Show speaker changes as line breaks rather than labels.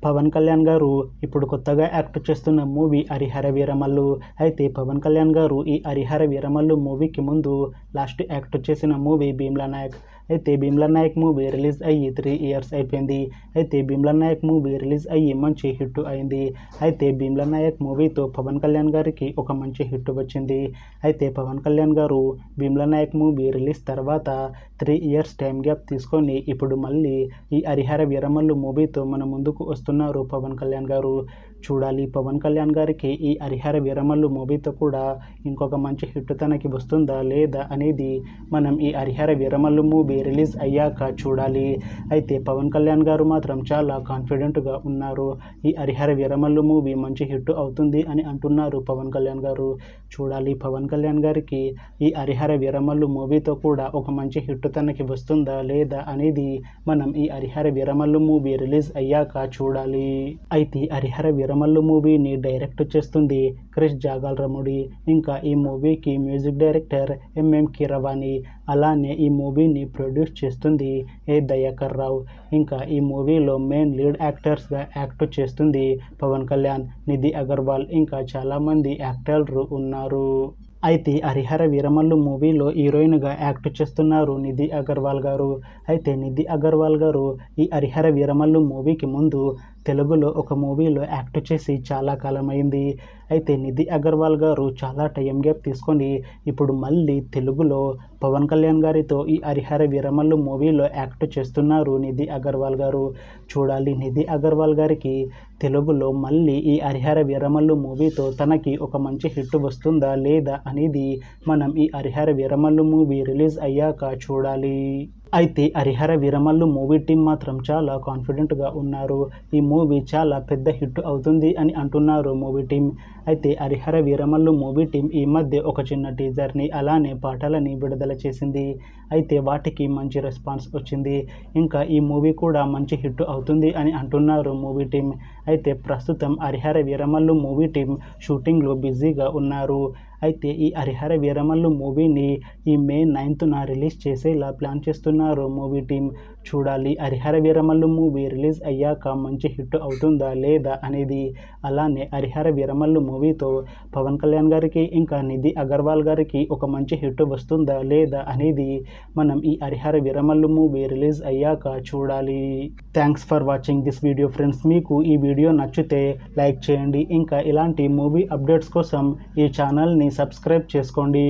పవన్ కళ్యాణ్ గారు ఇప్పుడు కొత్తగా యాక్ట్ చేస్తున్న మూవీ హరిహర వీరమల్లు. అయితే పవన్ కళ్యాణ్ గారు ఈ హరిహర వీరమల్లు మూవీకి ముందు లాస్ట్ యాక్ట్ చేసిన మూవీ భీమ్లా నాయక్. అయితే భీమ్లా నాయక్ మూవీ రిలీజ్ అయ్యి 3 years అయిపోయింది. అయితే భీమ్లా నాయక్ మూవీ రిలీజ్ అయ్యి మంచి హిట్ అయింది. అయితే భీమ్లా నాయక్ మూవీతో పవన్ కళ్యాణ్ గారికి ఒక మంచి హిట్ వచ్చింది. అయితే పవన్ కళ్యాణ్ గారు భీమ్లా నాయక్ మూవీ రిలీజ్ తర్వాత 3 years టైం గ్యాప్ తీసుకొని ఇప్పుడు మళ్ళీ ఈ హరిహర వీరమల్లు మూవీతో మన ముందుకు వస్తున్నారు పవన్ కళ్యాణ్ గారు. చూడాలి పవన్ కళ్యాణ్ గారికి ఈ హరిహర వీరమల్లు మూవీతో కూడా ఇంకొక మంచి హిట్ తనకి వస్తుందా లేదా అనేది మనం ఈ హరిహర వీరమల్లు మూవీ రిలీజ్ అయ్యాక చూడాలి. అయితే పవన్ కళ్యాణ్ గారు మాత్రం చాలా కాన్ఫిడెంట్గా ఉన్నారు. ఈ హరిహర వీరమల్లు మూవీ మంచి హిట్ అవుతుంది అని అంటున్నారు పవన్ కళ్యాణ్ గారు. చూడాలి పవన్ కళ్యాణ్ గారికి ఈ హరిహర వీరమల్లు మూవీతో కూడా ఒక మంచి హిట్ తనకి వస్తుందా లేదా అనేది మనం ఈ హరిహర వీరమల్లు మూవీ రిలీజ్ అయ్యాక చూడాలి. అయితే హరిహర వీరమల్లు మూవీని డైరెక్ట్ చేస్తుంది క్రిష్ జాగల్రముడి. ఇంకా ఈ మూవీకి మ్యూజిక్ డైరెక్టర్ ఎంఎం కీరవాణి. అలానే ఈ మూవీని ప్రొడ్యూస్ చేస్తుంది ఏ దయాకర్ రావు. ఇంకా ఈ మూవీలో మెయిన్ లీడ్ యాక్టర్స్గా యాక్ట్ చేస్తుంది పవన్ కళ్యాణ్, నిధి అగర్వాల్, ఇంకా చాలామంది యాక్టర్లు ఉన్నారు. అయితే హరిహర వీరమల్లు మూవీలో హీరోయిన్గా యాక్ట్ చేస్తున్నారు నిధి అగర్వాల్ గారు. అయితే నిధి అగర్వాల్ గారు ఈ హరిహర వీరమల్లు మూవీకి ముందు తెలుగులో ఒక మూవీలో యాక్ట్ చేసి చాలా కాలమైంది. అయితే నిధి అగర్వాల్ గారు చాలా టైం గ్యాప్ తీసుకొని ఇప్పుడు మళ్ళీ తెలుగులో పవన్ కళ్యాణ్ గారితో ఈ హరిహర వీరమల్లు మూవీలో యాక్ట్ చేస్తున్నారు నిధి అగర్వాల్ గారు. చూడాలి నిధి అగర్వాల్ గారికి తెలుగులో మళ్ళీ ఈ హరిహర వీరమల్లు మూవీతో తనకి ఒక మంచి హిట్ వస్తుందా లేదా అనేది మనం ఈ హరిహర వీరమల్లు మూవీ రిలీజ్ అయ్యాక చూడాలి. అయితే హరిహర వీరమల్లు మూవీ టీం మాత్రం చాలా కాన్ఫిడెంట్గా ఉన్నారు. ఈ మూవీ చాలా పెద్ద హిట్ అవుతుంది అని అంటున్నారు మూవీ టీం. అయితే హరిహర వీరమల్లు మూవీ టీం ఈ మధ్య ఒక చిన్న టీజర్ని అలానే పాటలని విడుదల చేసింది. అయితే వాటికి మంచి రెస్పాన్స్ వచ్చింది. ఇంకా ఈ మూవీ కూడా మంచి హిట్ అవుతుంది అని అంటున్నారు మూవీ టీం. అయితే ప్రస్తుతం హరిహర వీరమల్లు మూవీ టీం షూటింగ్లో బిజీగా ఉన్నారు. అయితే ఈ హరిహర వీరమల్లు మూవీని ఈ May 9th రిలీజ్ చేసేలా ప్లాన్ చేస్తున్నారు మూవీ టీం. చూడాలి హరిహర వీరమల్లు మూవీ రిలీజ్ అయ్యాక మంచి హిట్ అవుతుందా లేదా అనేది. అలానే హరిహర వీరమల్లు మూవీతో పవన్ కళ్యాణ్ గారికి ఇంకా నిధి అగర్వాల్ గారికి ఒక మంచి హిట్ వస్తుందా లేదా అనేది మనం ఈ హరిహర వీరమల్లు మూవీ రిలీజ్ అయ్యాక చూడాలి. Thanks for watching this video friends. మీకు ఈ వీడియో నచ్చితే లైక్ చేయండి. ఇంకా ఇలాంటి మూవీ అప్డేట్స్ కోసం ఈ ఛానల్ని సబ్స్క్రైబ్ చేసుకోండి.